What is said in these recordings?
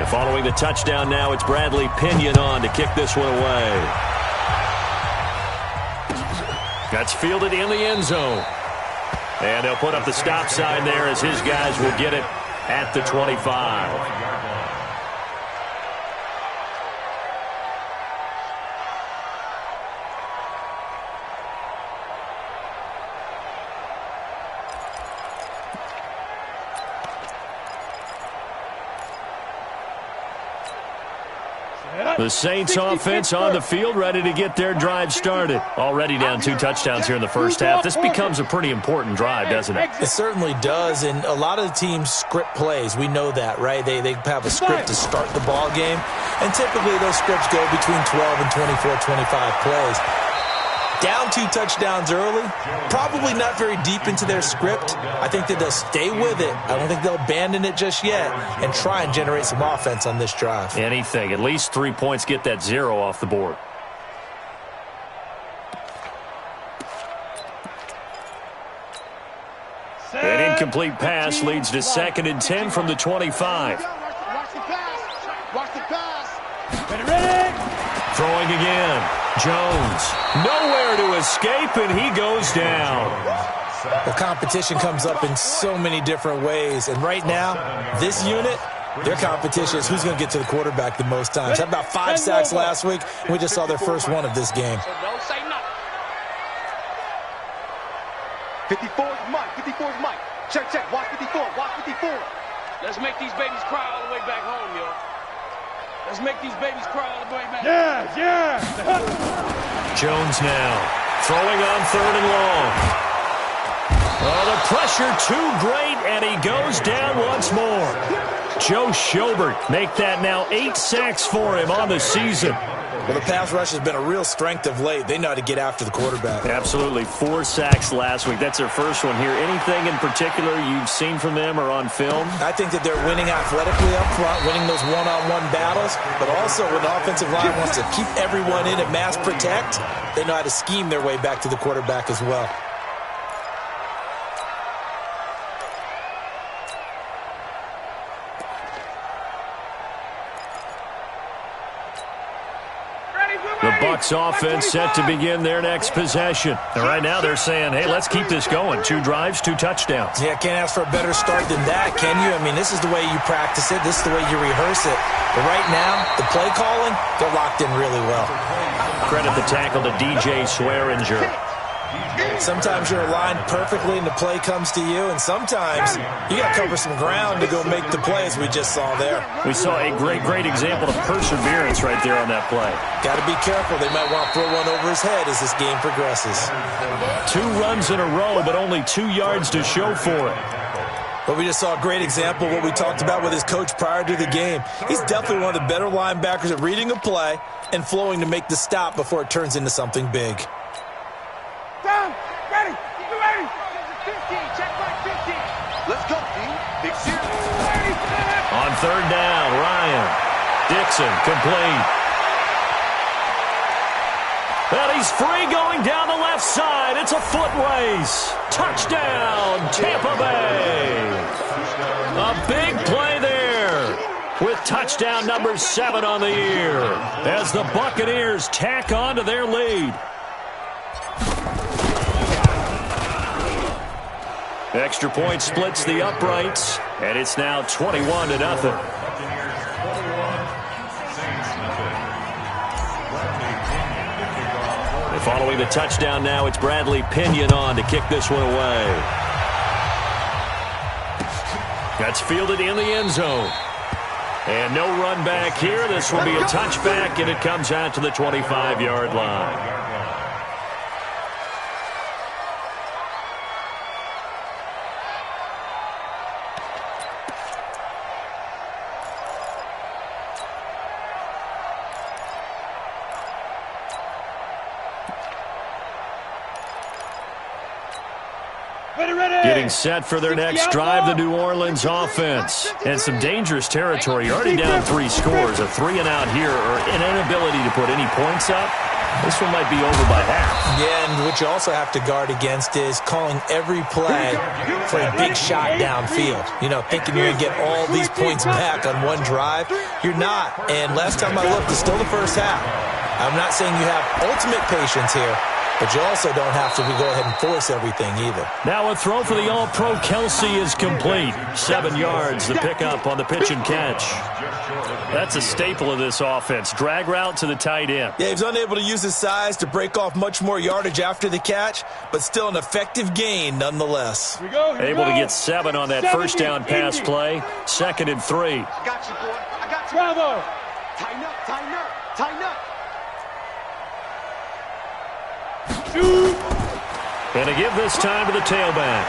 And following the touchdown now, it's Bradley Pinion on to kick this one away. That's fielded in the end zone. And they'll put up the stop sign there as his guys will get it at the 25. The Saints offense on the field, ready to get their drive started. Already down 2 touchdowns here in the first half. This becomes a pretty important drive, doesn't it? It certainly does, and a lot of the teams script plays. We know that, right? They have a script to start the ball game, and typically those scripts go between 12 and 24, 25 plays. Down 2 touchdowns early, probably not very deep into their script. I think that they'll stay with it. I don't think they'll abandon it just yet and try and generate some offense on this drive. Anything. At least 3 points, get that 0 off the board. An incomplete pass leads to 2nd and 10 from the 25. Watch the pass. Watch the pass. Ready? Throwing again. Jones. Nowhere to escape, and he goes down. The competition comes up in so many different ways, and right now, this unit, their competition is who's going to get to the quarterback the most times. Had about 5 sacks last week, and we just saw their first one of this game. So don't say nothing. 54's Mike. 54's Mike. Check, check. Watch 54. Watch 54. Let's make these babies cry all the way back home, yo. Let's make these babies cry all the way back. Yeah. Jones now throwing on 3rd and long. Oh, the pressure too great, and he goes down once more. Joe Schobert make that now 8 sacks for him on the season. Well, the pass rush has been a real strength of late. They know how to get after the quarterback. Absolutely. 4 sacks last week. That's their first one here. Anything in particular you've seen from them or on film? I think that they're winning athletically up front, winning those one-on-one battles, but also when the offensive line wants to keep everyone in and mass protect, they know how to scheme their way back to the quarterback as well. The Bucs offense set to begin their next possession. And right now they're saying, hey, let's keep this going. 2 drives, 2 touchdowns. Yeah, can't ask for a better start than that, can you? I mean, this is the way you practice it. This is the way you rehearse it. But right now, the play calling, they're locked in really well. Credit the tackle to DJ Swearinger. Sometimes you're aligned perfectly and the play comes to you, and sometimes you got to cover some ground to go make the play, as we just saw there. We saw a great example of perseverance right there on that play. Got to be careful. They might want to throw one over his head as this game progresses. 2 runs in a row, but only 2 yards to show for it. But we just saw a great example of what we talked about with his coach prior to the game. He's definitely one of the better linebackers at reading a play and flowing to make the stop before it turns into something big. Down. Ready. You ready? 15. Check back 15. Let's go, team. Big series. On 3rd down, Ryan. Dixon complete. And he's free going down the left side. It's a foot race. Touchdown, Tampa Bay. A big play there with touchdown number 7 on the year as the Buccaneers tack on to their lead. Extra point splits the uprights, and it's now 21-0. Following the touchdown now, it's Bradley Pinion on to kick this one away. That's fielded in the end zone. And no run back here. This will be a touchback, and it comes out to the 25-yard line. Getting set for their next drive, the New Orleans offense. And some dangerous territory. You're already down 3 scores. A 3-and-out here, or an inability to put any points up. This one might be over by half. Yeah, and what you also have to guard against is calling every play for a big shot downfield. You know, thinking you're going to get all these points back on one drive. You're not. And last time I looked, it's still the first half. I'm not saying you have ultimate patience here, but you also don't have to go ahead and force everything either. Now a throw for the All-Pro Kelsey is complete. 7 yards, the pickup on the pitch and catch. That's a staple of this offense. Drag route to the tight end. Yeah, he's unable to use his size to break off much more yardage after the catch, but still an effective gain nonetheless. Able to get 7 on that first down pass play. 2nd and 3. I got you, boy. I got you. Bravo. Tighten up, tighten up, tighten up. And to give this time to the tailback.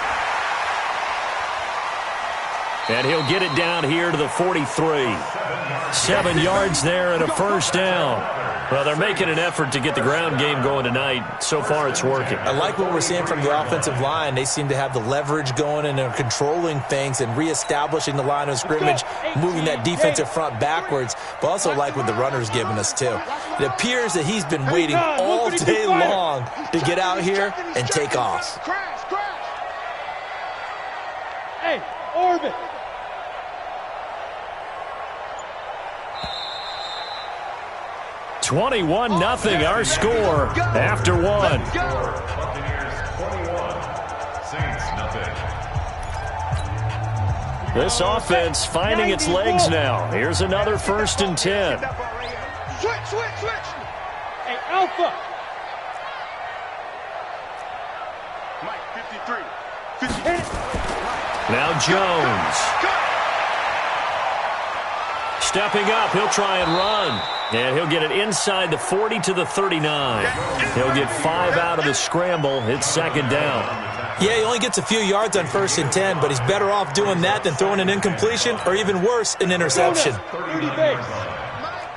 And he'll get it down here to the 43. 7 yards there and a first down. Well, they're making an effort to get the ground game going tonight. So far, it's working. I like what we're seeing from the offensive line. They seem to have the leverage going and they're controlling things and reestablishing the line of scrimmage, moving that defensive front backwards, but also like what the runner's giving us, too. It appears that he's been waiting all day long to get out here and take off. Crash, crash. Hey, orbit. 21-0 our score after 1. This offense finding its legs now. Here's another 1st and 10. Switch. Hey, Alpha. Mike, 53. Now Jones. Stepping up, he'll try and run. And he'll get it inside the 40 to the 39. He'll get 5 out of the scramble. It's 2nd down. Yeah, he only gets a few yards on 1st and 10, but he's better off doing that than throwing an incompletion or even worse, an interception. Mike,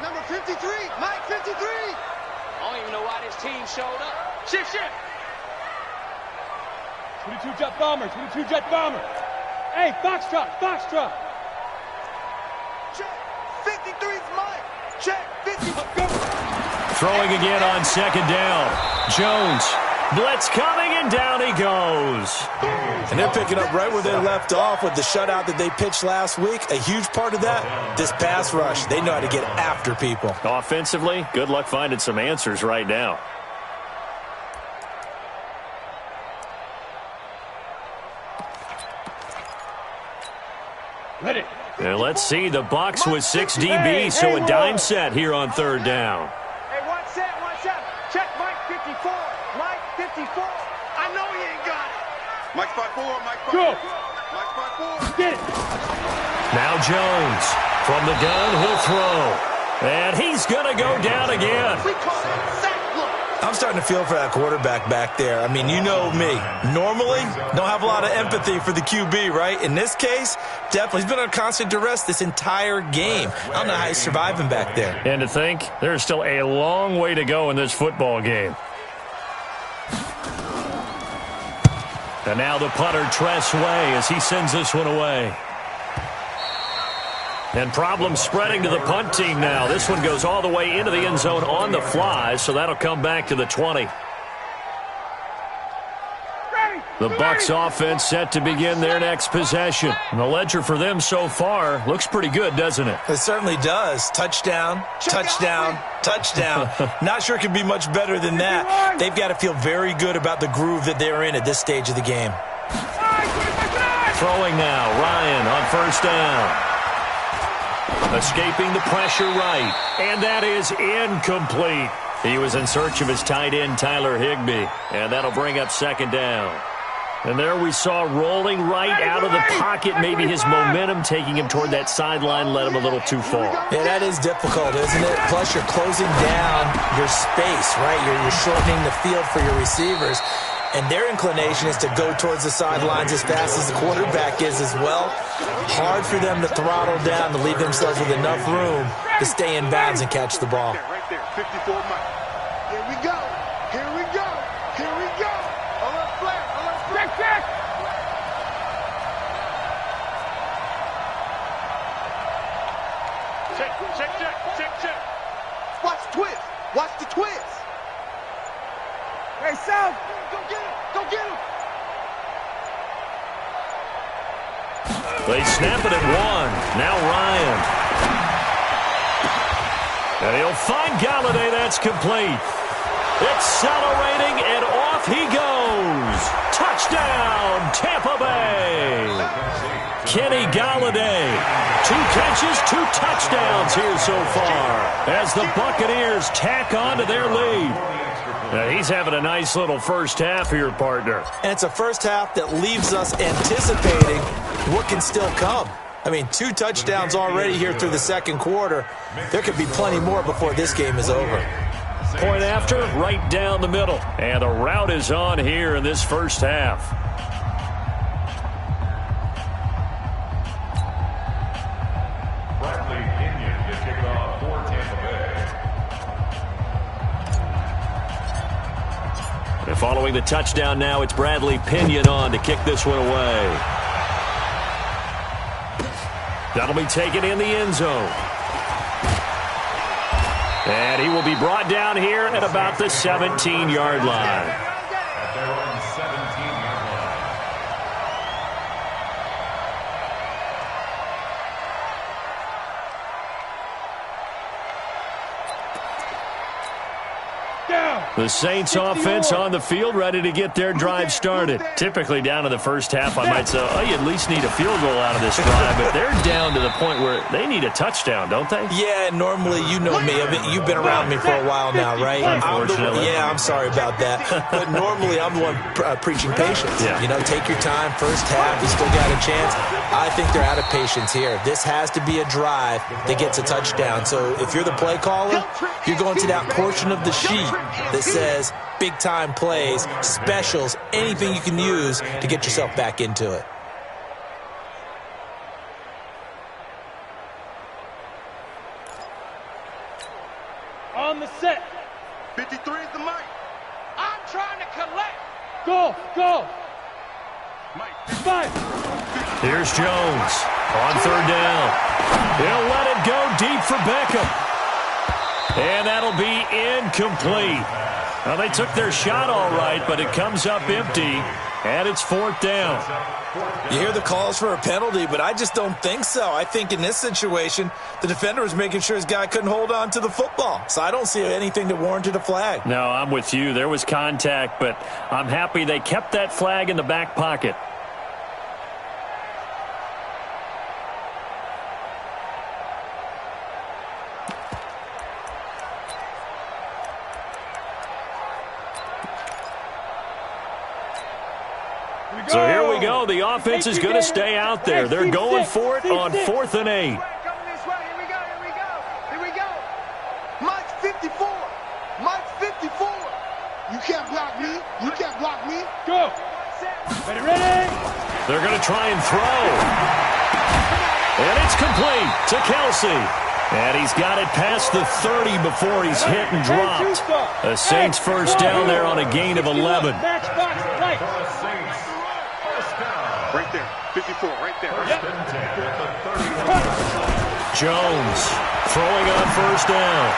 number 53. Mike, 53. I don't even know why this team showed up. Shift. 22 jet bomber. Hey, Foxtrot. Check. 53's Mike. Check. 50. Throwing again on 2nd down. Jones. Blitz coming, and down he goes. And they're picking up right where they left off with the shutout that they pitched last week. A huge part of that, this pass rush. They know how to get after people. Offensively, good luck finding some answers right now. Ready. And let's see, the Bucs with 6 DBs, so a dime set here on 3rd down. Hey, one set. Check Mike 54. Mike 54. I know he ain't got it. Mike 54. Mike 54. Get it. Now Jones. From the gun, he'll throw. And he's going to go down again. We call it sack block. I'm starting to feel for that quarterback back there. I mean, you know me. Normally, don't have a lot of empathy for the QB, right? In this case, definitely. He's been under constant duress this entire game. I don't know how he's surviving back there. And to think, there's still a long way to go in this football game. And now the punter, Tress Way, as he sends this one away. And problems spreading to the punt team now. This one goes all the way into the end zone on the fly, so that'll come back to the 20. The Bucs offense set to begin their next possession. And the ledger for them so far looks pretty good, doesn't it? It certainly does. Touchdown. Not sure it could be much better than that. They've got to feel very good about the groove that they're in at this stage of the game. Throwing now, Ryan on 1st down. Escaping the pressure right, and that is incomplete. He was in search of his tight end, Tyler Higbee, and that'll bring up 2nd down. And there we saw rolling right out of the pocket, maybe his momentum taking him toward that sideline led him a little too far. Yeah, that is difficult, isn't it? Plus, you're closing down your space, right? You're shortening the field for your receivers. And their inclination is to go towards the sidelines as fast as the quarterback is as well. Hard for them to throttle down to leave themselves with enough room to stay in bounds and catch the ball. Right there, 54 Mike. Here we go. Alert flare. Check. Watch the twist. Hey, South! Go get him! Go get him! They snap it at 1. Now Ryan. And he'll find Galladay. That's complete. Accelerating, and off he goes. Touchdown, Tampa Bay. Kenny Galladay. 2 catches, 2 touchdowns here so far as the Buccaneers tack on to their lead. Now, he's having a nice little first half here, partner. And it's a first half that leaves us anticipating what can still come. I mean, 2 touchdowns already here through the second quarter. There could be plenty more before this game is over. Point after, right down the middle. And the route is on here in this first half. Bradley Pinion to kick off for Tampa Bay. And following the touchdown now, it's Bradley Pinion on to kick this one away. That'll be taken in the end zone. And he will be brought down here at about the 17-yard line. At their own 17-yard line. The Saints offense on the field, ready to get their drive started. Typically down in the first half, I might say, oh, you at least need a field goal out of this drive. But they're down to the point where they need a touchdown, don't they? Yeah, normally, you know me. You've been around me for a while now, right? Unfortunately. I'm sorry about that. But normally, I'm the one preaching patience. Yeah. You know, take your time. First half, you still got a chance. I think they're out of patience here. This has to be a drive that gets a touchdown. So if you're the play caller, you're going to that portion of the sheet that says big-time plays, specials, anything you can use to get yourself back into it. On the set. 53 is the mic. I'm trying to collect. Go, go. Mike. 5. Here's Jones on third down. He'll let it go deep for Beckham. And that'll be incomplete. Well, they took their shot all right, but it comes up empty, and it's 4th down. You hear the calls for a penalty, but I just don't think so. I think in this situation, the defender was making sure his guy couldn't hold on to the football. So I don't see anything that warranted a flag. No, I'm with you. There was contact, but I'm happy they kept that flag in the back pocket. So here we go. The offense is going to stay out there. They're going for it on 4th and 8. Coming this way. Here we go. Here we go. Here we go. Mike's 54. Mike's 54. You can't block me. You can't block me. Go. Ready, ready. They're going to try and throw. And it's complete to Kelsey. And he's got it past the 30 before he's hit and dropped. The Saints first down there on a gain of 11. Right there. 54, right there. Jones throwing on first down.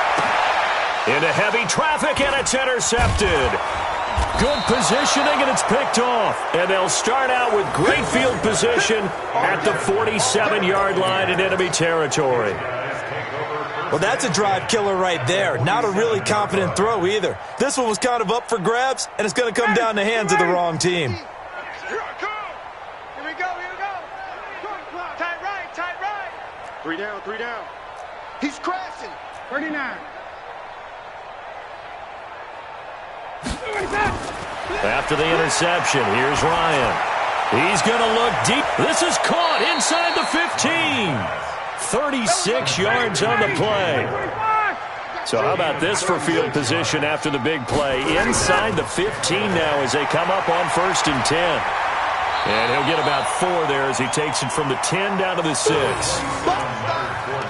Into heavy traffic, and it's intercepted. Good positioning, and it's picked off. And they'll start out with great field position at the 47-yard line in enemy territory. Well, that's a drive killer right there. Not a really confident throw either. This one was kind of up for grabs, and it's going to come down the hands of the wrong team. Here we go. Here we go. Tight right. Tight right. 3 down, 3 down. He's crashing. 39. After the interception, here's Ryan. He's going to look deep. This is caught inside the 15. 36 yards on the play. So how about this for field position after the big play? Inside the 15 now as they come up on 1st and 10. And he'll get about 4 there as he takes it from the 10 down to the 6.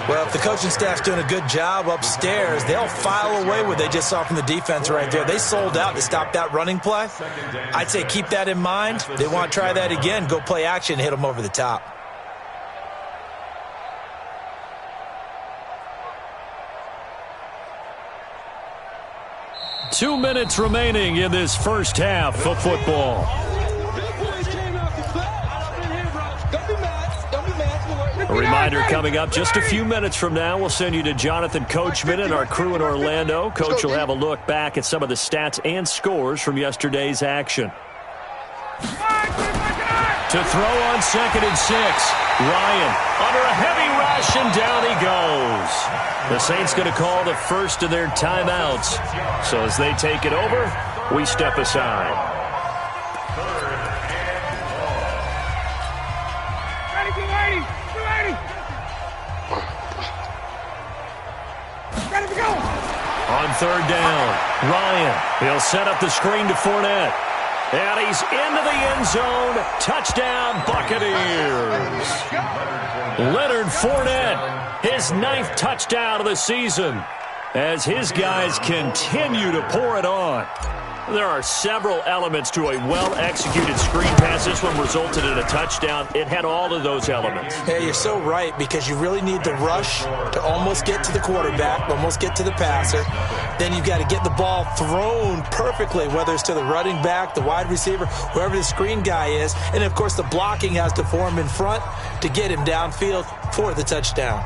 Well, if the coaching staff's doing a good job upstairs, they'll file away what they just saw from the defense right there. They sold out to stop that running play. I'd say keep that in mind. They want to try that again, go play action, hit them over the top. 2 minutes remaining in this first half of football. A reminder coming up just a few minutes from now, we'll send you to Jonathan Coachman and our crew in Orlando. Coach will have a look back at some of the stats and scores from yesterday's action. To throw on 2nd and 6. Ryan under a heavy rush, and down he goes. The Saints going to call the first of their timeouts. So as they take it over, we step aside. On 3rd down, Ryan. He'll set up the screen to Fournette. And he's into the end zone. Touchdown, Buccaneers. Leonard Fournette, his 9th touchdown of the season, as his guys continue to pour it on. There are several elements to a well-executed screen pass. This one resulted in a touchdown. It had all of those elements. Hey, you're so right, because you really need the rush to almost get to the quarterback, almost get to the passer. Then you've got to get the ball thrown perfectly, whether it's to the running back, the wide receiver, whoever the screen guy is. And, of course, the blocking has to form in front to get him downfield for the touchdown.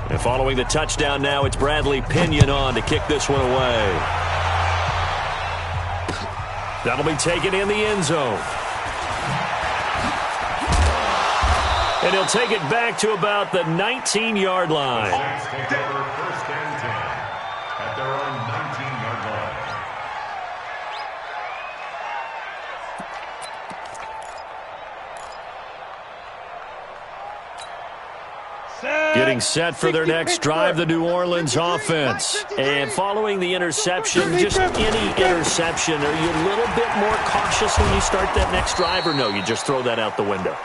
And following the touchdown now, it's Bradley Pinion on to kick this one away. That'll be taken in the end zone. And he'll take it back to about the 19-yard line. Take over 1st and 10 at their own 19-yard line. Getting set for their next drive, the New Orleans offense. And following the interception, just any interception, are you a little bit more cautious when you start that next drive, or no, you just throw that out the window?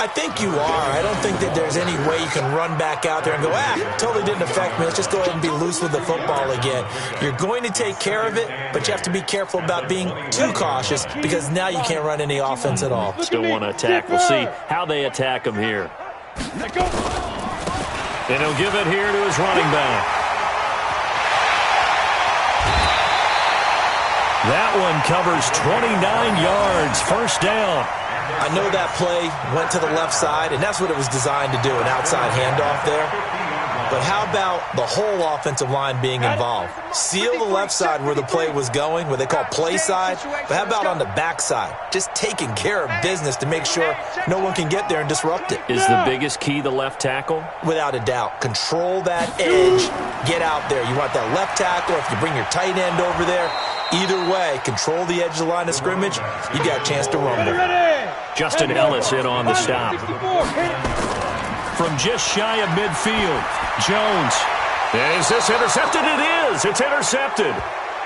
I think you are. I don't think that there's any way you can run back out there and go, totally didn't affect me. Let's just go ahead and be loose with the football again. You're going to take care of it, but you have to be careful about being too cautious, because now you can't run any offense at all. Still want to attack. We'll see how they attack him here. Let go. And he'll give it here to his running back. That one covers 29 yards, 1st down. I know that play went to the left side, and that's what it was designed to do, an outside handoff there. But how about the whole offensive line being involved? Seal the left side where the play was going, what they call play side. But how about on the back side? Just taking care of business to make sure no one can get there and disrupt it. Is the biggest key the left tackle? Without a doubt. Control that edge. Get out there. You want that left tackle. If you bring your tight end over there, either way, control the edge of the line of scrimmage, you got a chance to rumble. Justin Ellis in on the stop. From just shy of midfield, Jones. Is this intercepted? It is. It's intercepted.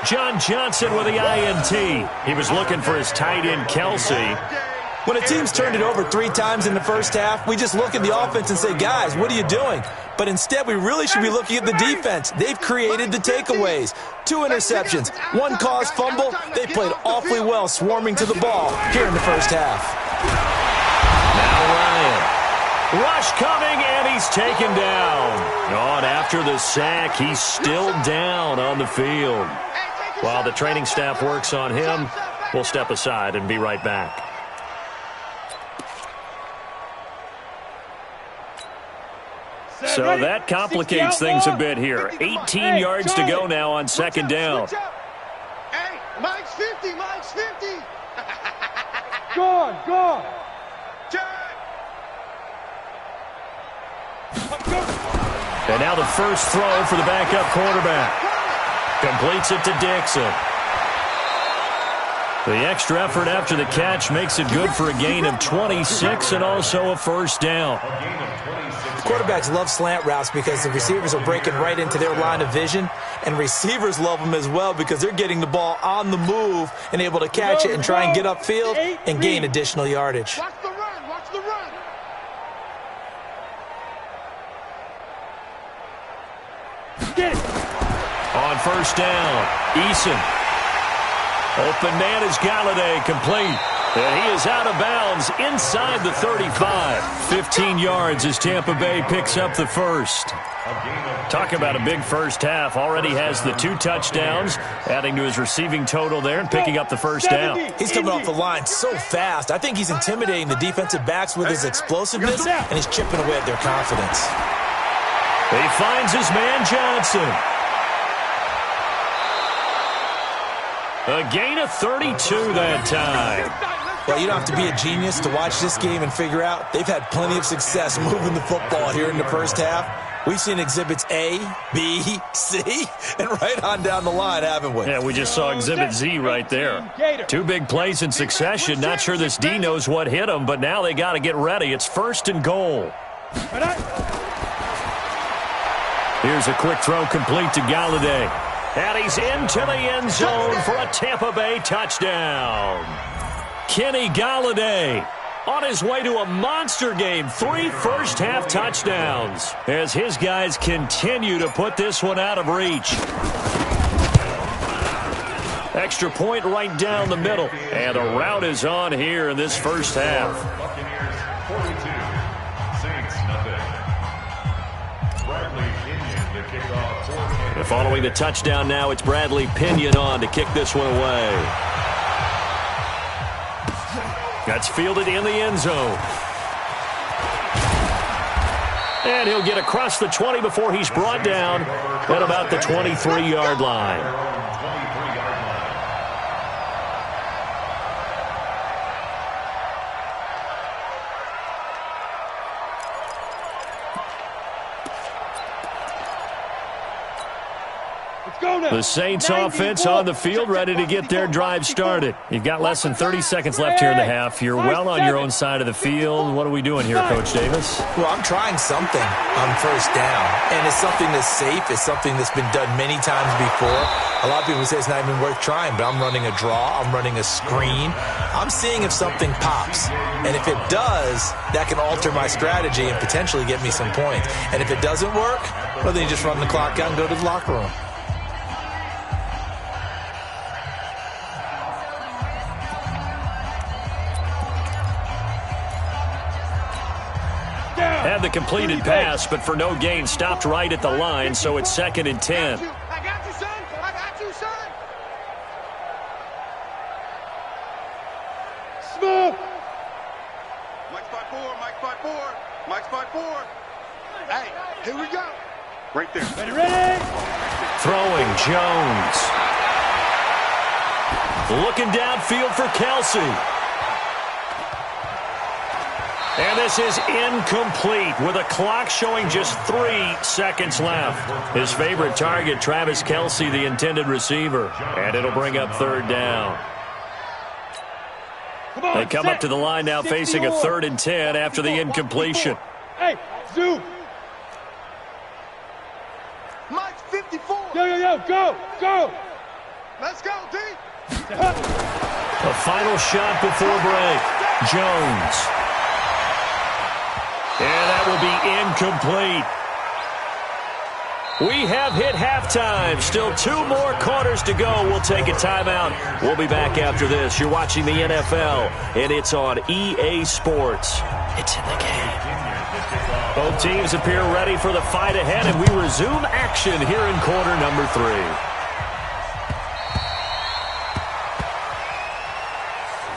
John Johnson with the INT. He was looking for his tight end, Kelsey. When a team's turned it over 3 times in the first half, we just look at the offense and say, guys, what are you doing? But instead, we really should be looking at the defense. They've created the takeaways. 2 interceptions, 1 caused fumble. They played awfully well swarming to the ball here in the first half. Now Ryan. Rush coming, and he's taken down. On after the sack, he's still down on the field. While the training staff works on him, we'll step aside and be right back. So that complicates things a bit here. 18 yards to go now on 2nd down. Hey, Mike's 50, Mike's 50. Go on. And now the first throw for the backup quarterback. Completes it to Dixon. The extra effort after the catch makes it good for a gain of 26 and also a 1st down. Quarterbacks love slant routes because the receivers are breaking right into their line of vision, and receivers love them as well because they're getting the ball on the move and able to catch it and try and get upfield and gain additional yardage. Watch the run, watch the run. Get it. On 1st down, Eason. Open man is Galladay, complete. And he is out of bounds inside the 35. 15 yards as Tampa Bay picks up the first. Talk about a big first half. Already has the 2 touchdowns, adding to his receiving total there and picking up the first down. He's coming off the line so fast. I think he's intimidating the defensive backs with his explosiveness, and he's chipping away at their confidence. He finds his man Johnson. A gain of 32 that time. Well, you don't have to be a genius to watch this game and figure out they've had plenty of success moving the football here in the first half. We've seen exhibits A, B, C, and right on down the line, haven't we? Yeah, we just saw exhibit Z right there. 2 big plays in succession. Not sure this D knows what hit him, but now they got to get ready. It's 1st and goal. Here's a quick throw complete to Galladay. And he's into the end zone for a Tampa Bay touchdown. Kenny Galladay on his way to a monster game. 3 first-half touchdowns as his guys continue to put this one out of reach. Extra point right down the middle. And a rout is on here in this first half. Buccaneers 42, Saints nothing. Bradley Pinion the kickoff for Kansas. And following the touchdown now, it's Bradley Pinion on to kick this one away. That's fielded in the end zone. And he'll get across the 20 before he's brought down at about the 23-yard line. The Saints offense on the field, ready to get their drive started. You've got less than 30 seconds left here in the half. You're well on your own side of the field. What are we doing here, Coach Davis? Well, I'm trying something on first down, and it's something that's safe. It's something that's been done many times before. A lot of people say it's not even worth trying, but I'm running a draw. I'm running a screen. I'm seeing if something pops, and if it does, that can alter my strategy and potentially get me some points. And if it doesn't work, well, then you just run the clock out and go to the locker room. Had the completed pass, but for no gain, stopped right at the line, so it's 2nd and 10. I got you, son. I got you, son. Smoke. Mike spot 4. Mike spot 4. Mike spot 4. Hey, here we go. Right there. Ready? Throwing Jones. Looking downfield for Kelsey. And this is incomplete with a clock showing just 3 seconds left. His favorite target, Travis Kelsey, the intended receiver. And it'll bring up 3rd down. They come up to the line now facing a 3rd and 10 after the incompletion. Hey, zoom. Mike 54. Yo, go. Let's go, D. A final shot before break. Jones. And that will be incomplete. We have hit halftime. Still 2 more quarters to go. We'll take a timeout. We'll be back after this. You're watching the NFL, and it's on EA Sports. It's in the game. Both teams appear ready for the fight ahead, and we resume action here in quarter number 3.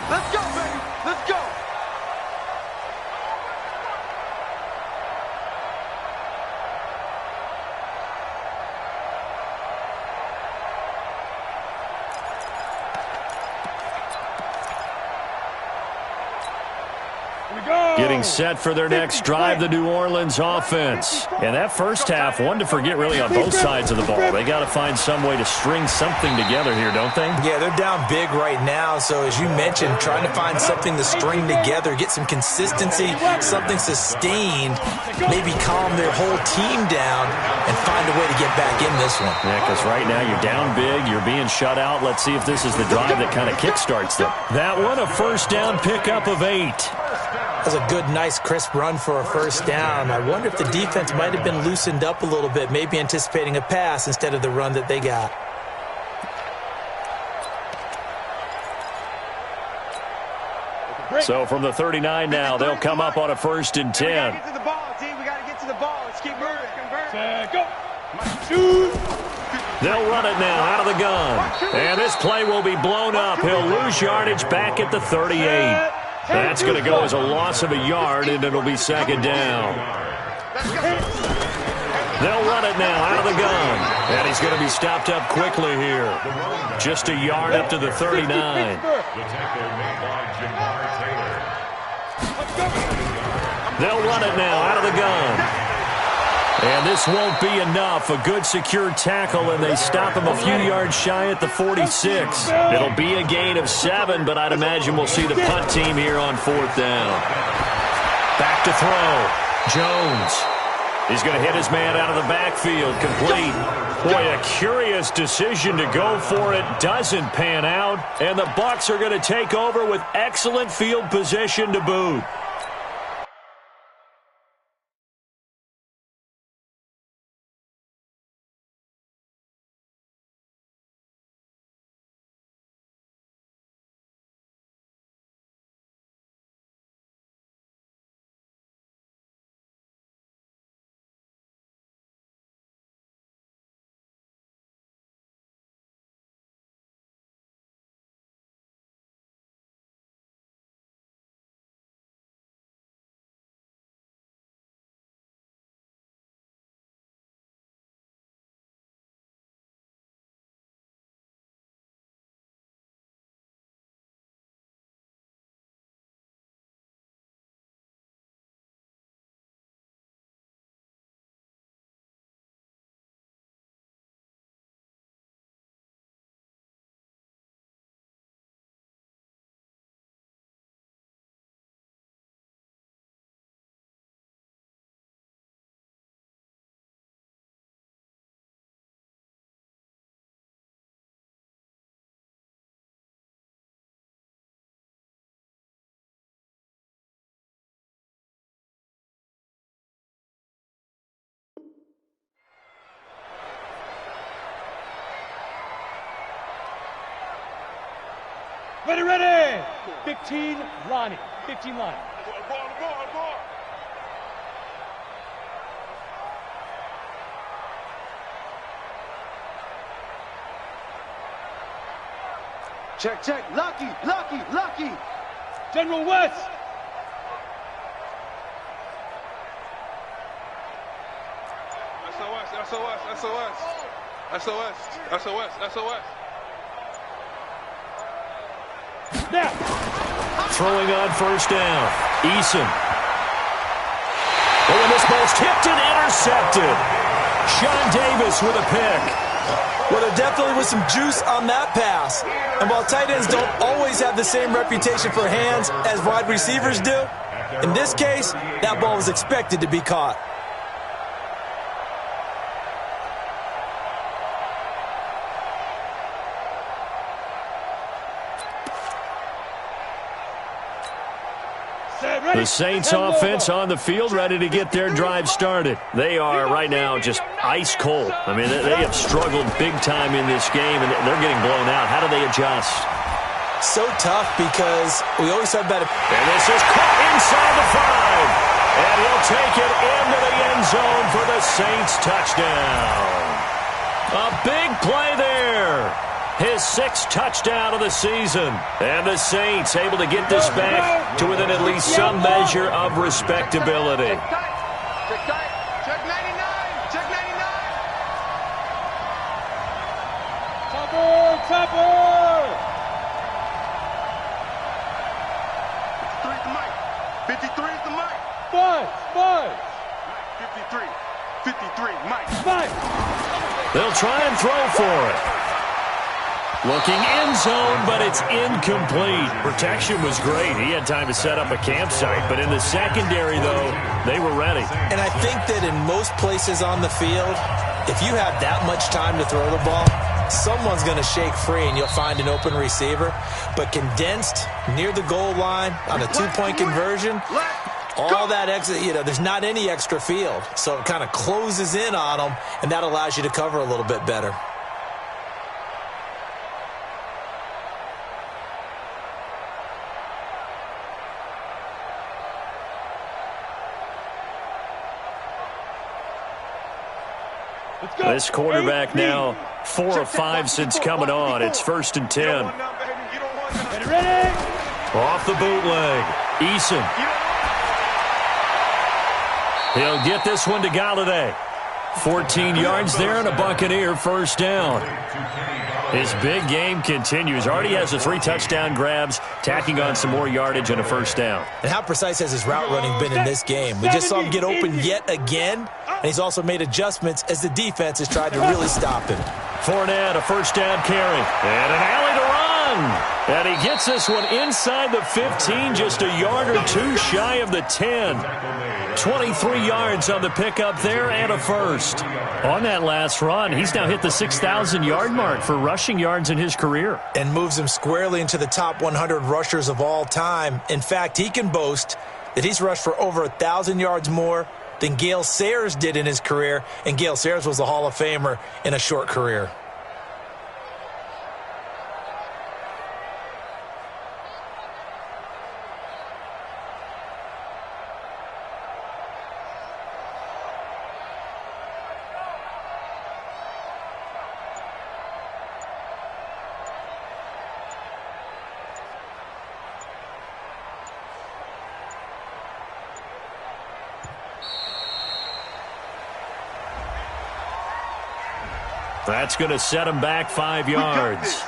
Let's go, baby. Let's go. Getting set for their next drive, the New Orleans offense. And that first half, one to forget really on both sides of the ball. They got to find some way to string something together here, don't they? Yeah, they're down big right now. So as you mentioned, trying to find something to string together, get some consistency, something sustained, maybe calm their whole team down and find a way to get back in this one. Yeah, because right now you're down big, you're being shut out. Let's see if this is the drive that kind of kickstarts them. That one, a first down pickup of 8. That was a good, nice, crisp run for a first down. I wonder if the defense might have been loosened up a little bit, maybe anticipating a pass instead of the run that they got. So from the 39 now, they'll come up on a 1st and 10. We got to get to the ball, T. We got to get to the ball. Let's keep moving. Go. Shoot. They'll run it now out of the gun. And this play will be blown up. He'll lose yardage back at the 38. That's going to go as a loss of a yard, and it'll be 2nd down. They'll run it now out of the gun. And he's going to be stopped up quickly here. Just a yard up to the 39. The tackle made by Jamar Taylor. They'll run it now out of the gun. And this won't be enough. A good secure tackle, and they stop him a few yards shy at the 46. It'll be a gain of 7, but I'd imagine we'll see the punt team here on 4th down. Back to throw. Jones. He's going to hit his man out of the backfield. Complete. Boy, a curious decision to go for it. Doesn't pan out. And the Bucs are going to take over with excellent field position to boot. Ready. 15, Lonnie. 15, Lonnie. Ball. Check. Lucky. General West. SOS. Now. Throwing on 1st down. Eason. Oh, and this ball's tipped and intercepted. Sean Davis with a pick. Well, there definitely was some juice on that pass. And while tight ends don't always have the same reputation for hands as wide receivers do, in this case, that ball was expected to be caught. The Saints offense on the field, ready to get their drive started. They are right now just ice cold. I mean, they have struggled big time in this game, and they're getting blown out. How do they adjust? So tough because we always talk about it. And this is caught inside the 5. And he'll take it into the end zone for the Saints touchdown. A big play there. His 6th touchdown of the season. And the Saints able to get this back to within at least some measure of respectability. Check 99. Topper. 53 is the mic. Five. 53, Mike. They'll try and throw for it. Looking end zone, but it's incomplete. Protection was great. He had time to set up a campsite, but in the secondary, though, they were ready. And I think that in most places on the field, if you have that much time to throw the ball, someone's going to shake free and you'll find an open receiver. But condensed near the goal line on a 2-point conversion, all that extra, there's not any extra field. So it kind of closes in on them, and that allows you to cover a little bit better. This quarterback now 4 of 5 since coming on. It's 1st and 10. Ready? Off the bootleg. Eason. He'll get this one to Galladay. 14 yards there and a Buccaneer first down. His big game continues. Already has the 3 touchdown grabs, tacking on some more yardage and a first down. And how precise has his route running been in this game? We just saw him get open yet again, and he's also made adjustments as the defense has tried to really stop him. Fournette, a first down carry. And an alley to run. And he gets this one inside the 15, just a yard or 2 shy of the 10. 23 yards on the pickup there and a first. On that last run, he's now hit the 6,000-yard mark for rushing yards in his career. And moves him squarely into the top 100 rushers of all time. In fact, he can boast that he's rushed for over 1,000 yards more than Gale Sayers did in his career. And Gale Sayers was a Hall of Famer in a short career. That's going to set him back 5 yards.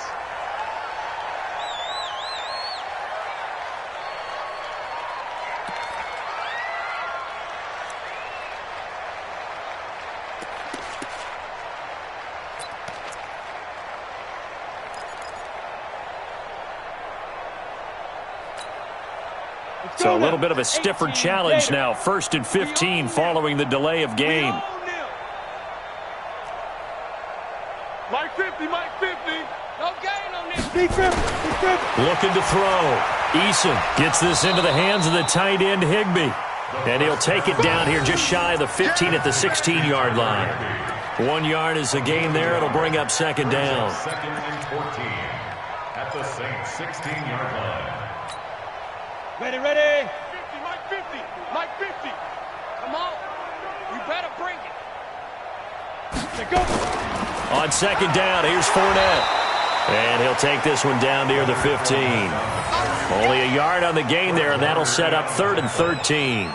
So a little bit of a stiffer challenge now. 1st and 15 following the delay of game. Mike 50, Mike 50. No gain on this. Looking to throw. Eason gets this into the hands of the tight end, Higbee. And he'll take it down here just shy of the 15 at the 16-yard line. 1 yard is the gain there. It'll bring up 2nd down. 2nd and 14 at the same 16-yard line. Ready. 50, Mike 50. Mike 50. Come on. You better bring it. Let's go. On 2nd down, here's Fournette. And he'll take this one down near the 15. Only a yard on the gain there, and that'll set up 3rd and 13.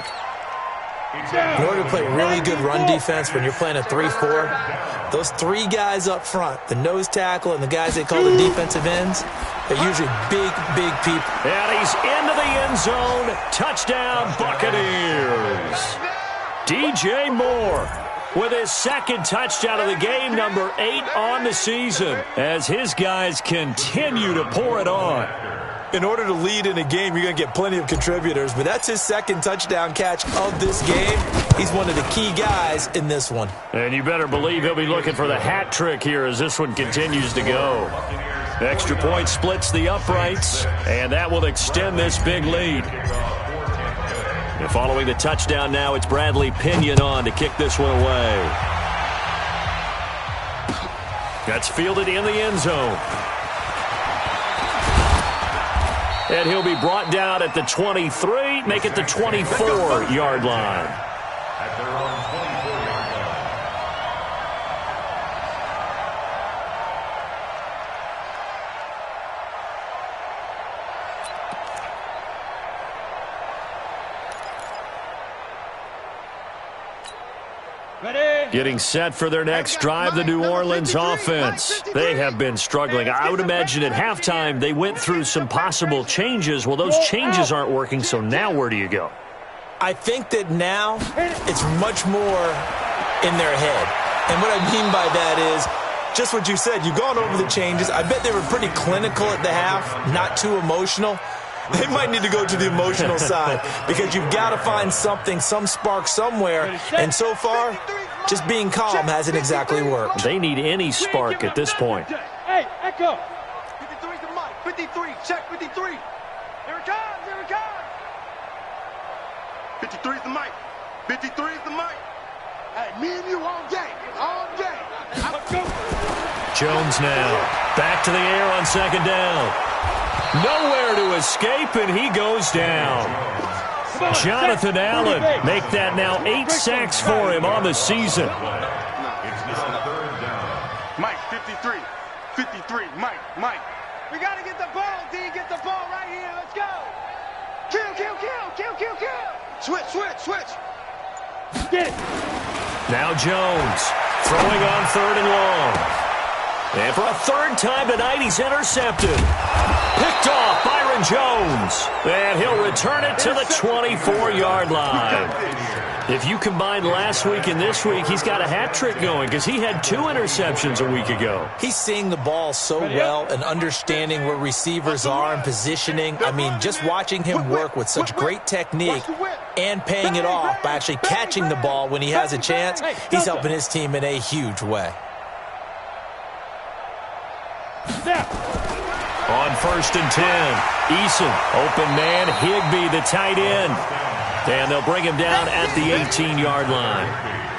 In order to play really good run defense when you're playing a 3-4, those 3 guys up front, the nose tackle and the guys they call the defensive ends, they're usually big people. And he's into the end zone. Touchdown, Buccaneers. DJ Moore with his 2nd touchdown of the game, number 8 on the season, as his guys continue to pour it on. In order to lead in a game, you're going to get plenty of contributors, but that's his 2nd touchdown catch of this game. He's one of the key guys in this one. And you better believe he'll be looking for the hat trick here as this one continues to go. Extra point splits the uprights, and that will extend this big lead. And following the touchdown now, it's Bradley Pinion on to kick this one away. That's fielded in the end zone. And he'll be brought down at the 23, make it the 24-yard line. At their own 24-yard line. Ready. Getting set for their next drive, the New Orleans offense. They have been struggling. I would imagine at halftime they went through some possible changes. Well, those changes aren't working, so now where do you go? I think that now it's much more in their head. And what I mean by that is just what you said. You've gone over the changes. I bet they were pretty clinical at the half, not too emotional. They might need to go to the emotional side because you've got to find something, some spark somewhere. And so far, just being calm hasn't exactly worked. They need any spark at this point. Hey, echo. 53's the mic. 53. Check 53. Here it comes. Here it comes. 53's the mic. 53's the mic. Hey, me and you all day. All day. Let's go. Jones now. Back to the air on 2nd down. Nowhere to escape, and he goes down. Jonathan Allen make that now 8 sacks for him on the season. 53. 53. Mike. We got to get the ball, D. Get the ball right here. Let's go. Kill. Switch. Get it. Now Jones throwing on 3rd and long. And for a 3rd time tonight, he's intercepted. Picked off Byron Jones. And he'll return it to the 24-yard line. If you combine last week and this week, he's got a hat trick going because he had 2 interceptions a week ago. He's seeing the ball so well and understanding where receivers are and positioning. I mean, just watching him work with such great technique and paying it off by actually catching the ball when he has a chance, he's helping his team in a huge way. On 1st and 10, Eason, open man, Higbee, the tight end. And they'll bring him down at the 18-yard line.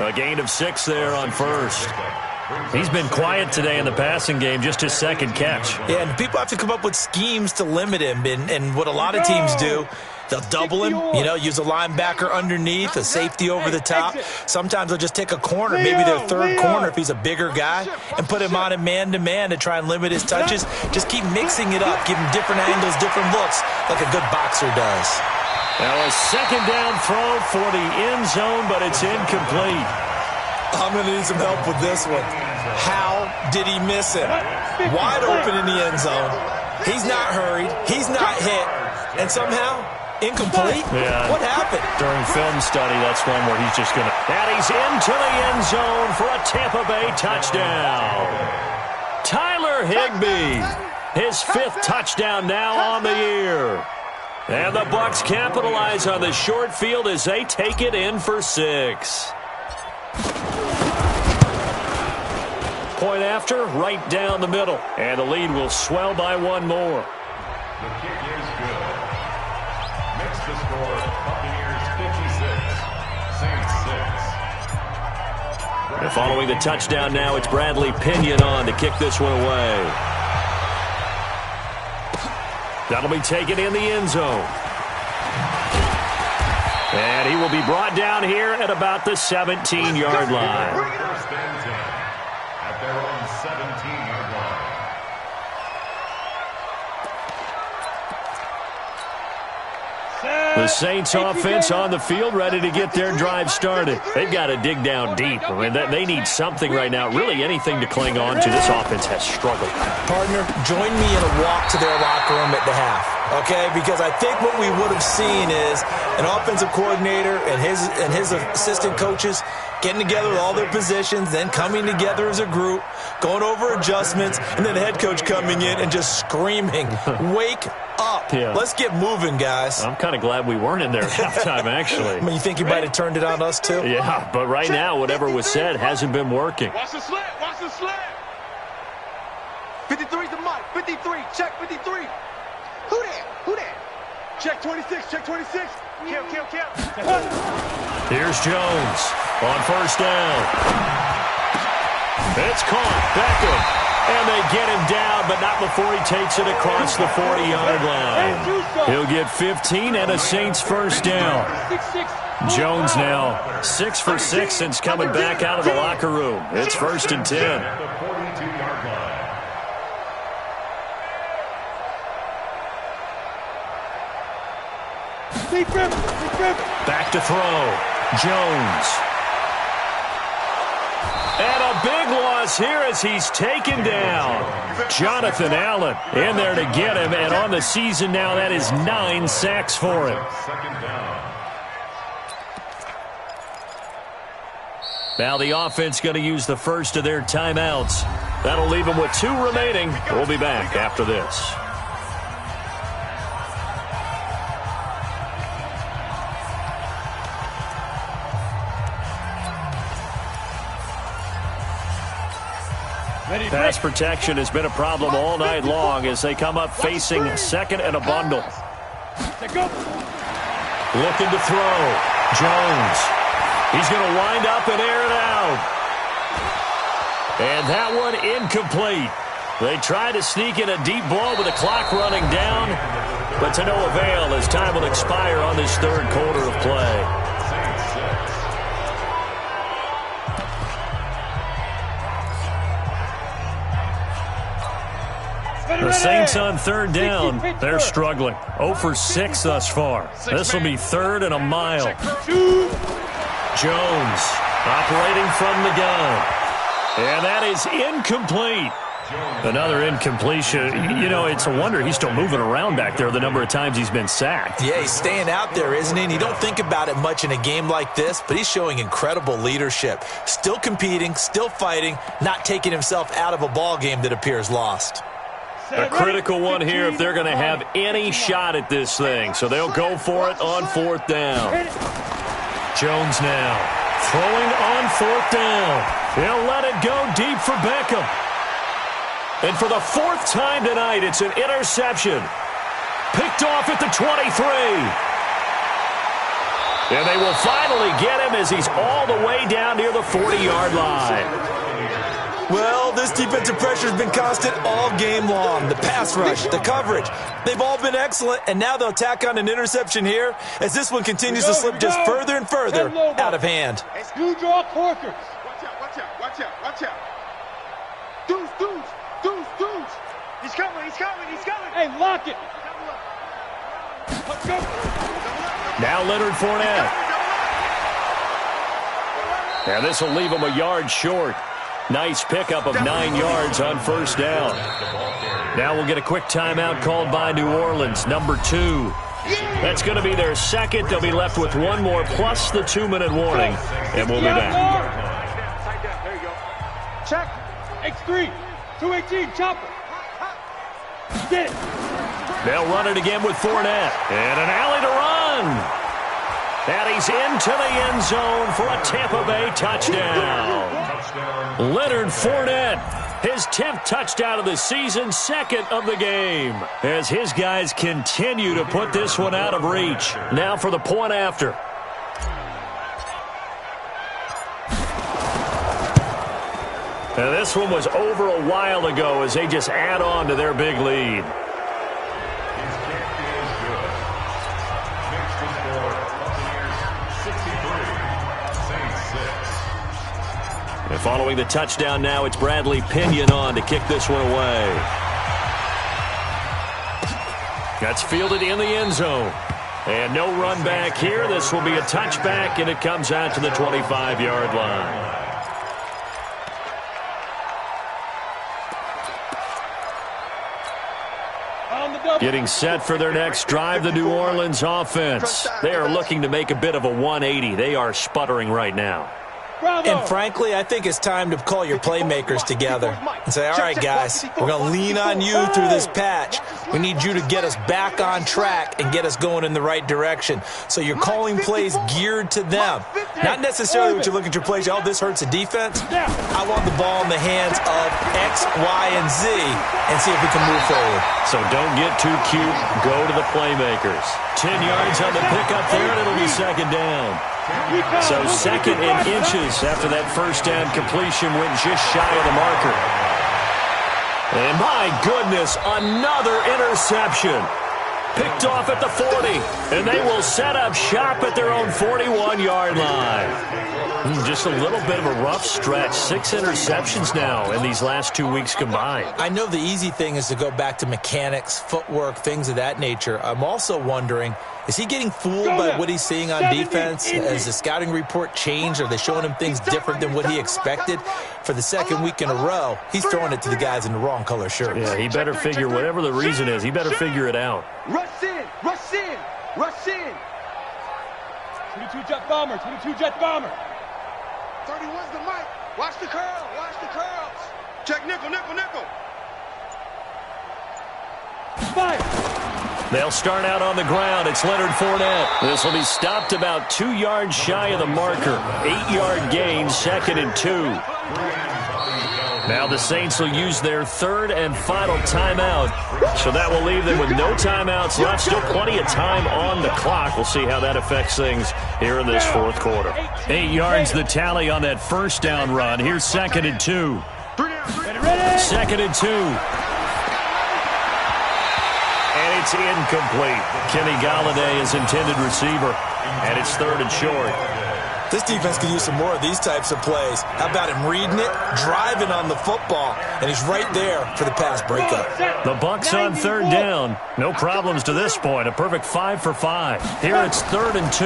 A gain of 6 there on 1st. He's been quiet today in the passing game, just his 2nd catch. Yeah, and people have to come up with schemes to limit him. And what a lot of teams do, they'll double him, use a linebacker underneath, a safety over the top. Sometimes they'll just take a corner, maybe their 3rd corner if he's a bigger guy, and put him on a man-to-man to try and limit his touches. Just keep mixing it up, give him different angles, different looks, like a good boxer does. Now a 2nd down throw for the end zone, but it's incomplete. I'm going to need some help with this one. How did he miss it? Wide open in the end zone. He's not hurried. He's not hit. And somehow, incomplete? Yeah. What happened? During film study, that's one where he's just going to... And he's into the end zone for a Tampa Bay touchdown. Tyler Higbee, his 5th touchdown now on the year. And the Bucs capitalize on the short field as they take it in for 6. Point after, right down the middle. And the lead will swell by 1 more. The kick is good. Makes the score Buccaneers 56, Saints 6. And following the touchdown now, it's Bradley Pinion on to kick this one away. That'll be taken in the end zone. And he will be brought down here at about the 17-yard line. 1st and 10 at their own 17-yard line. The Saints offense on the field, ready to get their drive started. They've got to dig down deep. I mean, they need something right now, really anything to cling on to. This offense has struggled. Partner, join me in a walk to their locker room at the half, okay? Because I think what we would have seen is an offensive coordinator and his assistant coaches getting together with all their positions, then coming together as a group, going over adjustments, and then the head coach coming in and just screaming, wake up. Yeah. Let's get moving, guys. I'm kind of glad we weren't in there at halftime, actually. I mean, you think you might have turned it on us, too? Yeah, but right now, whatever was said hasn't been working. Watch the slant. 53's the Mike. 53. Check 53. Who there? Check 26. Kill. Here's Jones on 1st down. It's caught. Beckham. And they get him down, but not before he takes it across the 40-yard line. He'll get 15 and a Saints 1st down. Jones now 6 for 6 since coming back out of the locker room. It's 1st and 10. At the 42-yard line. Back to throw. Jones. And a big loss here as he's taken down. Jonathan Allen in there to get him. And on the season now, that is 9 sacks for him. 2nd down. Now the offense going to use the first of their timeouts. That'll leave them with 2 remaining. We'll be back after this. Pass protection has been a problem all night long as they come up facing 2nd and a bundle. Looking to throw. Jones. He's going to wind up and air it out. And that one incomplete. They try to sneak in a deep ball with the clock running down, but to no avail as time will expire on this 3rd quarter of play. The Saints on third down. They're struggling. 0 for 6 thus far. This will be 3rd and a mile. Jones operating from the gun. And that is incomplete. Another incompletion. You know, it's a wonder he's still moving around back there the number of times he's been sacked. Yeah, he's staying out there, isn't he? And you don't think about it much in a game like this, but he's showing incredible leadership. Still competing, still fighting, not taking himself out of a ball game that appears lost. A critical one here if they're going to have any shot at this thing. So they'll go for it on 4th down. Jones now throwing on 4th down. He'll let it go deep for Beckham. And for the 4th time tonight, it's an interception. Picked off at the 23. And they will finally get him as he's all the way down near the 40-yard line. Well, this defensive pressure has been constant all game long. The pass rush, the coverage, they've all been excellent, and now they'll tack on an interception here as this one continues to slip just further and further out of hand. You draw corkers. Watch out, watch out, watch out, watch out. Deuce, deuce, deuce, deuce. He's coming, he's coming, he's coming. Hey, lock it. Let's go. Now Leonard Fournette. And this will leave him a yard short. Nice pickup of 9 yards on 1st down. Now we'll get a quick timeout called by New Orleans, number 2. That's going to be their 2nd. They'll be left with 1 more plus the 2-minute warning, and we'll be back. There you go. Check. X3, 218, chopper. Get it. They'll run it again with Fournette. And an alley to run. And he's into the end zone for a Tampa Bay touchdown. Leonard Fournette, his 10th touchdown of the season, 2nd of the game, as his guys continue to put this one out of reach. Now for the point after. Now this one was over a while ago as they just add on to their big lead. And following the touchdown now, it's Bradley Pinion on to kick this one away. That's fielded in the end zone. And no run back here. This will be a touchback, and it comes out to the 25-yard line. Getting set for their next drive, the New Orleans offense. They are looking to make a bit of a 180. They are sputtering right now. And frankly, I think it's time to call your playmakers together and say, all right, guys, we're going to lean on you through this patch. We need you to get us back on track and get us going in the right direction. So you're calling plays geared to them. Not necessarily what you look at your plays, oh, this hurts the defense. I want the ball in the hands of X, Y, and Z and see if we can move forward. So don't get too cute. Go to the playmakers. 10 yards on the pickup there, and it'll be 2nd down. So 2nd in inches after that 1st down completion went just shy of the marker. And my goodness, another interception. Picked off at the 40, and they will set up shop at their own 41-yard line. Just a little bit of a rough stretch. 6 interceptions now in these last 2 weeks combined. I know the easy thing is to go back to mechanics, footwork, things of that nature. I'm also wondering, is he getting fooled by what he's seeing on defense? Has the scouting report changed? Are they showing him things different than what he expected? For the 2nd week in a row, he's throwing it to the guys in the wrong color shirts. Yeah, he better figure, whatever the reason is, he better figure it out. Rush in, rush in, rush in. 22 jet bomber, 22 jet bomber. 31's the mic. Watch the curl, watch the curls. Check nickel, nickel, nickel. Fire. They'll start out on the ground. It's Leonard Fournette. This will be stopped about 2 yards shy of the marker. 8-yard gain, 2nd and 2. Now the Saints will use their 3rd and final timeout. So that will leave them with no timeouts left. Still plenty of time on the clock. We'll see how that affects things here in this 4th quarter. 8 yards the tally on that 1st down run. Here's 2nd and 2. 2nd and 2. And it's incomplete. Kenny Golladay is intended receiver. And it's 3rd and short. This defense could use some more of these types of plays. How about him reading it, driving on the football, and he's right there for the pass breakup. The Bucs on third down. No problems to this point. A perfect 5 for 5. Here it's 3rd and 2.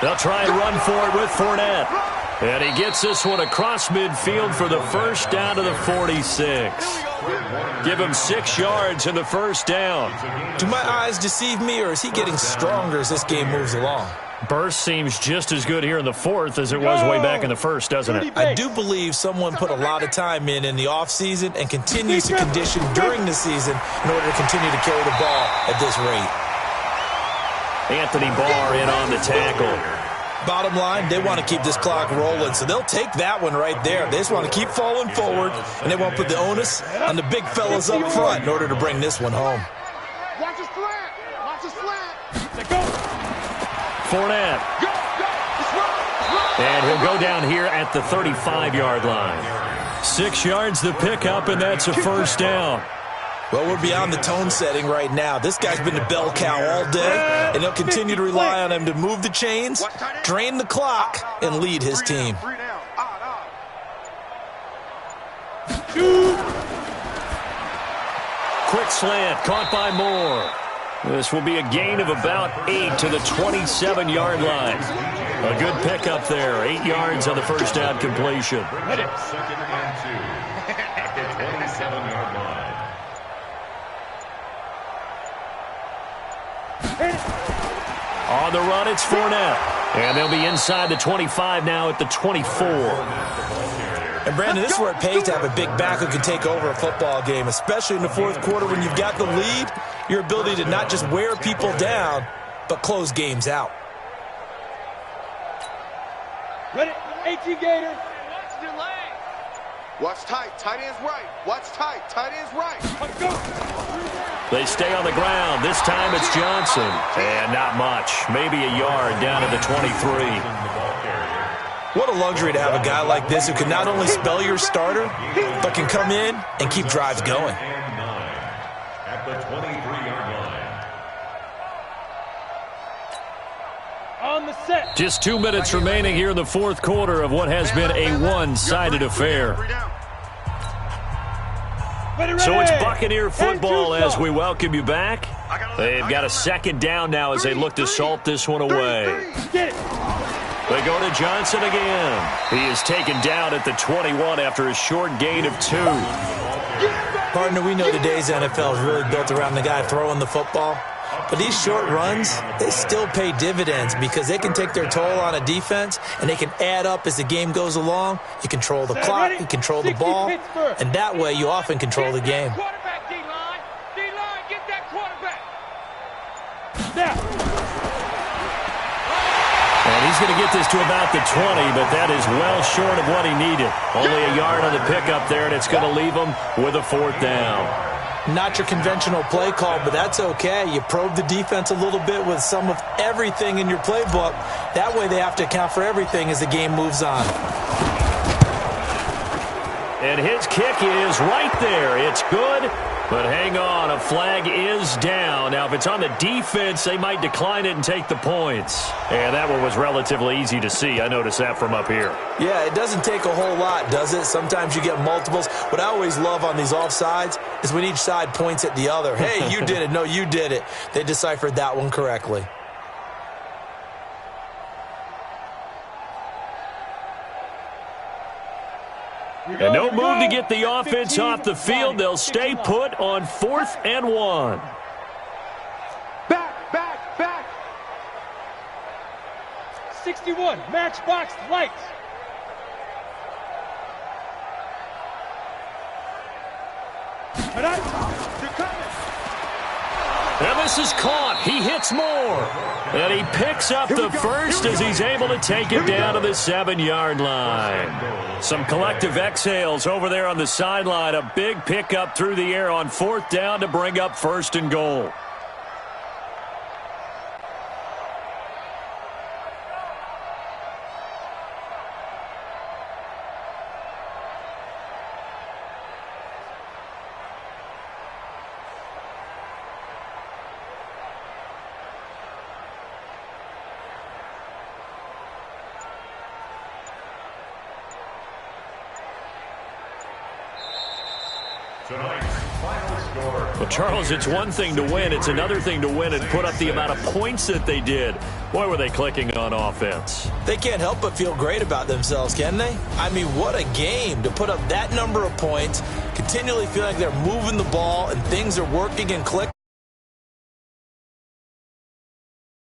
They'll try and run for it with Fournette. And he gets this one across midfield for the first down to the 46. Give him 6 yards in the first down. Do my eyes deceive me, or is he getting stronger as this game moves along? Burst seems just as good here in the 4th as it was way back in the 1st, doesn't it? I do believe someone put a lot of time in the offseason and continues to condition during the season in order to continue to carry the ball at this rate. Anthony Barr in on the tackle. Bottom line, they want to keep this clock rolling, so they'll take that one right there. They just want to keep falling forward, and they want to put the onus on the big fellas up front in order to bring this one home. Watch a slant. Watch a slant. Go. Fournette. And he'll go down here at the 35-yard line. 6 yards the pickup, and that's a first down. Well, we're beyond the tone setting right now. This guy's been the bell cow all day, and they'll continue to rely on him to move the chains, drain the clock, and lead his team. Quick slant, caught by Moore. This will be a gain of about 8 to the 27-yard line. A good pickup there, 8 yards on the first down completion. 2nd and 2 at the 27-yard line. On the run, it's Fournette. And they'll be inside the 25 now at the 24. And, Brandon, this is where it pays to have a big back who can take over a football game, especially in the 4th quarter when you've got the lead, your ability to not just wear people down, but close games out. Ready, 18 Gator. Watch tight. Tight end's right. Watch tight. Tight end's right. Go. They stay on the ground. This time it's Johnson. And not much. Maybe a yard down to the 23. What a luxury to have a guy like this who can not only spell your starter, but can come in and keep drives going. At the 23-yard line. On the set. Just 2 minutes remaining here in the 4th quarter of what has been a one-sided affair. So it's Buccaneer football as we welcome you back. They've got a 2nd down now as they look to salt this one away. They go to Johnson again. He is taken down at the 21 after a short gain of 2. Partner, we know today's NFL is really built around the guy throwing the football. But these short runs, they still pay dividends because they can take their toll on a defense and they can add up as the game goes along. You control the clock, you control the ball, and that way you often control the game. Quarterback, D-line. D-line, get that quarterback. And he's going to get this to about the 20, but that is well short of what he needed. Only a yard on the pickup there, and it's going to leave him with a 4th down. Not your conventional play call, but that's okay. You probe the defense a little bit with some of everything in your playbook. That way they have to account for everything as the game moves on. And his kick is right there. It's good, but hang on. A flag is down. Now, if it's on the defense, they might decline it and take the points. And that one was relatively easy to see. I noticed that from up here. Yeah, it doesn't take a whole lot, does it? Sometimes you get multiples. What I always love on these offsides is when each side points at the other. Hey, you did it. No, you did it. They deciphered that one correctly. And no move to get the offense off the field. They'll stay put on 4th and 1. Back. 61, matchbox lights. And this is caught. He hits Moore. And he picks up the first as he's able to take it down to the 7-yard line. Some collective exhales over there on the sideline. A big pickup through the air on 4th down to bring up 1st and goal. Well, Charles, it's one thing to win. It's another thing to win and put up the amount of points that they did. Boy, were they clicking on offense. They can't help but feel great about themselves, can they? I mean, what a game to put up that number of points, continually feel like they're moving the ball and things are working and clicking.